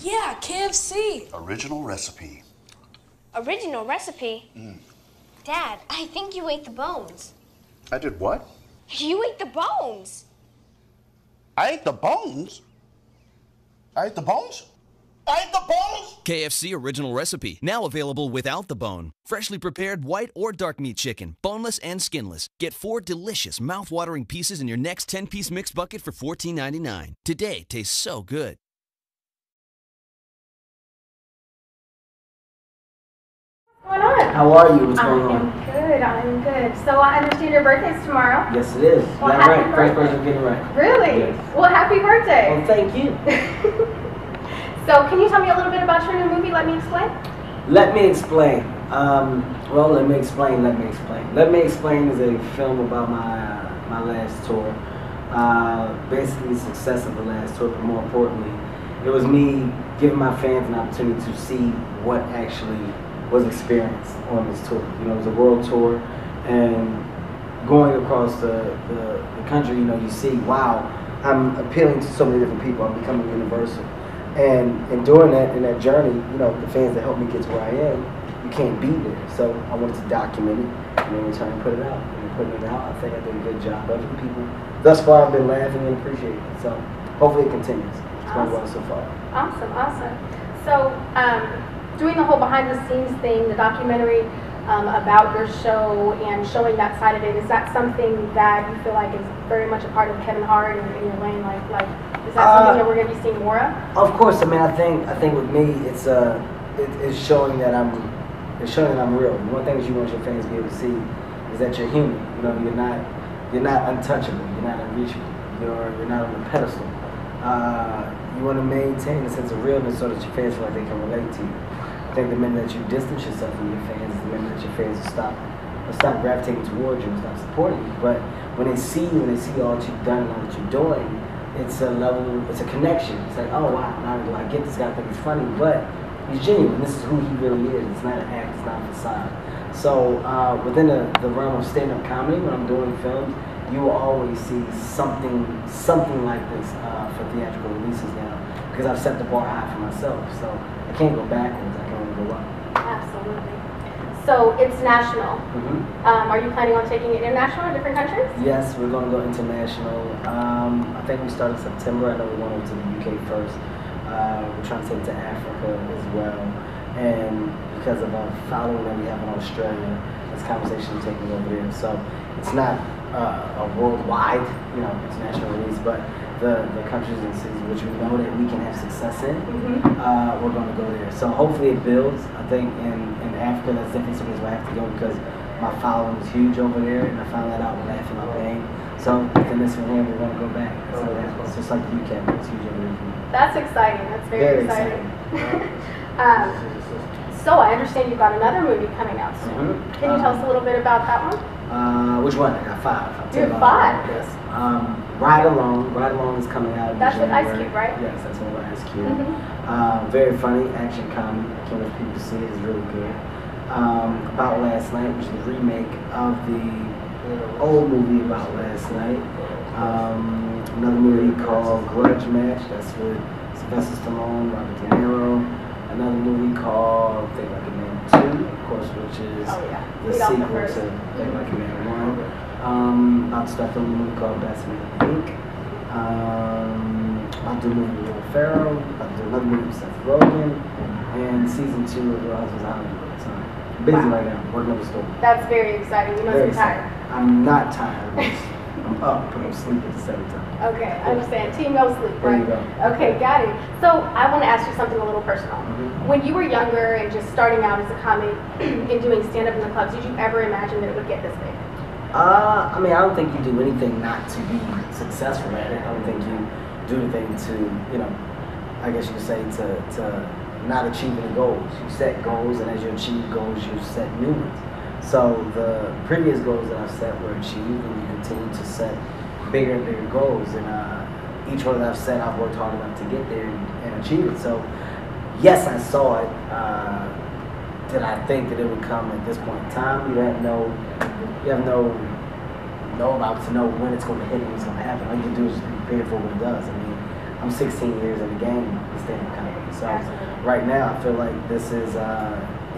Yeah, KFC. Original recipe. Original recipe? Dad, I think you ate the bones. I did what? You ate the bones. I ate the bones? I ate the bones? I ate the bones? KFC Original Recipe, now available without the bone. Freshly prepared white or dark meat chicken, boneless and skinless. Get 4 delicious, mouth-watering pieces in your next 10-piece mixed bucket for $14.99. Today tastes so good. What's going on? How are you? What's going on? I'm good. So I understand your birthday's tomorrow. Yes, it is. Well, That's right. First person getting it right. Really? Yes. Well, happy birthday. Well, thank you. So can you tell me a little bit about your new movie, Let Me Explain? Let Me Explain. Let Me Explain. Let Me Explain is a film about my last tour. Basically, the success of the last tour, but more importantly, it was me giving my fans an opportunity to see what actually was experienced on this tour. You know, it was a world tour, and going across the country, you know, you see, wow, I'm appealing to so many different people. I'm becoming universal. And during that, in that journey, you know, the fans that helped me get to where I am, you can't be there. So I wanted to document it, and in return put it out. And putting it out, I think I did a good job of it. People thus far have been laughing and appreciating it. So hopefully it continues. It's going well so far. Awesome. So doing the whole behind the scenes thing, the documentary about your show and showing that side of it, is that something that you feel like is very much a part of Kevin Hart and in your lane? Like is that something that we're going to be seeing more of? Of course. I mean, I think with me, it's showing that I'm real. One thing that you want your fans to be able to see is that you're human. You know, you're not untouchable. You're not unreachable. You're not on a pedestal. You want to maintain a sense of realness so that your fans feel like they can relate to you. I think the minute that you distance yourself from your fans, the minute that your fans will stop gravitating towards you and stop supporting you. But when they see you, when they see all that you've done and all that you're doing, it's a connection. It's like, oh wow, now do I get this guy? I think he's funny, but he's genuine. This is who he really is. It's not an act. It's not a facade. So within the realm of stand-up comedy, when I'm doing films, you will always see something like this for theatrical releases now, because I've set the bar high for myself. So I can't go backwards. I can only go up. Absolutely. So it's national. Are you planning on taking it international in different countries? Yes, we're going to go international. I think we start in September. I know we want to go to the UK first. We're trying to take it to Africa as well. And because of our following that we have in Australia, this conversation is taking over there. So it's not a worldwide, international release, but the countries and cities which we know that we can have success in, we're going to go there. So hopefully it builds. I think in Africa, that's definitely some place where I have to go because my following is huge over there, and I found that out with Laughing My Pain. So within this one here, we're going to go back. So it's just like the UK, it's huge over there. That's exciting. That's very exciting. So I understand you've got another movie coming out soon. Can you tell us a little bit about that one? Which one? I got 5. You have 5? Yes. Ride Along is coming out. That's with Ice Cube, right? Yes, that's one with Ice Cube. Very funny action comedy. I can't wait for people to see it. It's really good. About Last Night, which is a remake of the old movie About Last Night. Another movie called Grudge Match. That's with Sylvester Stallone, Robert De Niro. Another movie called Think Like a Man 2, of course, which is the sequel to Think Like a Man 1. About to start filming a movie called Best Man Inc. I'll do a movie with Will Ferrell. I'll do another movie with Seth Rogen. And season 2 of Real Housewives of Hollywood. So I'm busy right now, working on the story. That's very exciting. You must be tired. I'm not tired. I'm up, but I'm sleeping at the same time. Okay, I understand. Team no sleep, right? There you go. Okay, got it. So I want to ask you something a little personal. When you were younger and just starting out as a comic and doing stand-up in the clubs, did you ever imagine that it would get this big? I mean, I don't think you do anything not to be successful at it. I don't think you do anything to, I guess you could say to not achieving the goals. You set goals, and as you achieve goals, you set new ones. So the previous goals that I've set were achieved, and you continue to set bigger and bigger goals. And each one that I've set, I've worked hard enough to get there and achieve it. So yes, I saw it. Did I think that it would come at this point in time? You have no about to know when it's going to hit and when it's going to happen. All you can do is just be prepared for when it does. I mean, I'm 16 years in the game of stand-up comedy. So right now, I feel like this is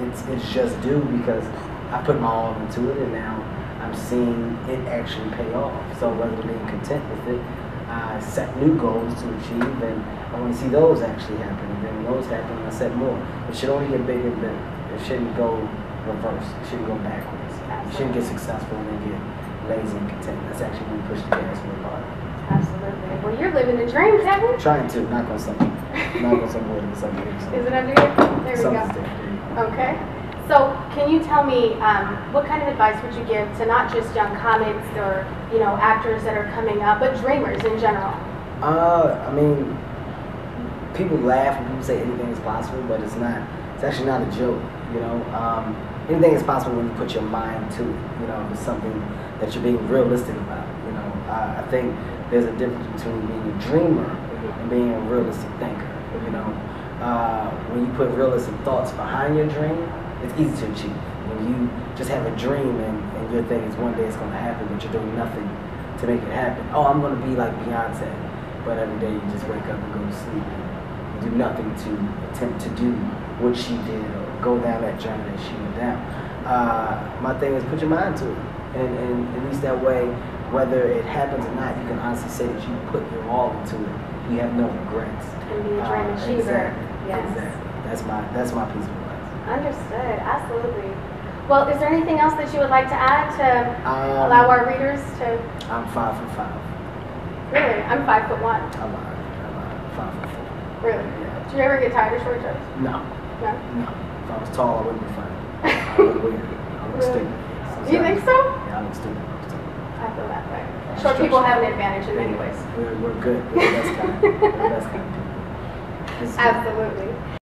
it's just due because I put my all into it, and now I'm seeing it actually pay off. So rather than being content with it, I set new goals to achieve, and I want to see those actually happen. And then when those happen, I set more. It should only get bigger and better. It shouldn't go reverse. It shouldn't go backwards. You shouldn't get successful and then get lazy and content. That's actually when you push the gas real hard. Absolutely. Well, you're living the dream, Kevin. Trying to, knock on something. Knock on some wood or something. Is it under here? There we go. There. Okay. So, can you tell me what kind of advice would you give to not just young comics or actors that are coming up, but dreamers in general? I mean, people laugh when people say anything is possible, but it's not. It's actually not a joke. Anything is possible when you put your mind to it. It's something that you're being realistic about. I think there's a difference between being a dreamer and being a realistic thinker. When you put realistic thoughts behind your dream, it's easy to achieve. When you just have a dream and your thing is one day it's going to happen, but you're doing nothing to make it happen. Oh, I'm going to be like Beyonce, but every day you just wake up and go to sleep and you do nothing to attempt to do what she did or go down that journey that she went down. My thing is put your mind to it, and at least that way, whether it happens or not, you can honestly say that you put your all into it. You have no regrets. And be a dream achiever. Exactly. Yes. Exactly. That's my piece of advice. Understood. Absolutely. Well, is there anything else that you would like to add to allow our readers to? I'm 5'5". Really? I'm 5'1". I'm 5'4". Really? Yeah. Do you ever get tired of short jokes? No. No? No. If I was tall, I wouldn't be funny. I would weird. I would Really? stupid. Do you think so? Yeah, I look stupid. I feel that way. Short people have an advantage in many ways. We're good. We're the best kind. We're the best kind of people. Absolutely.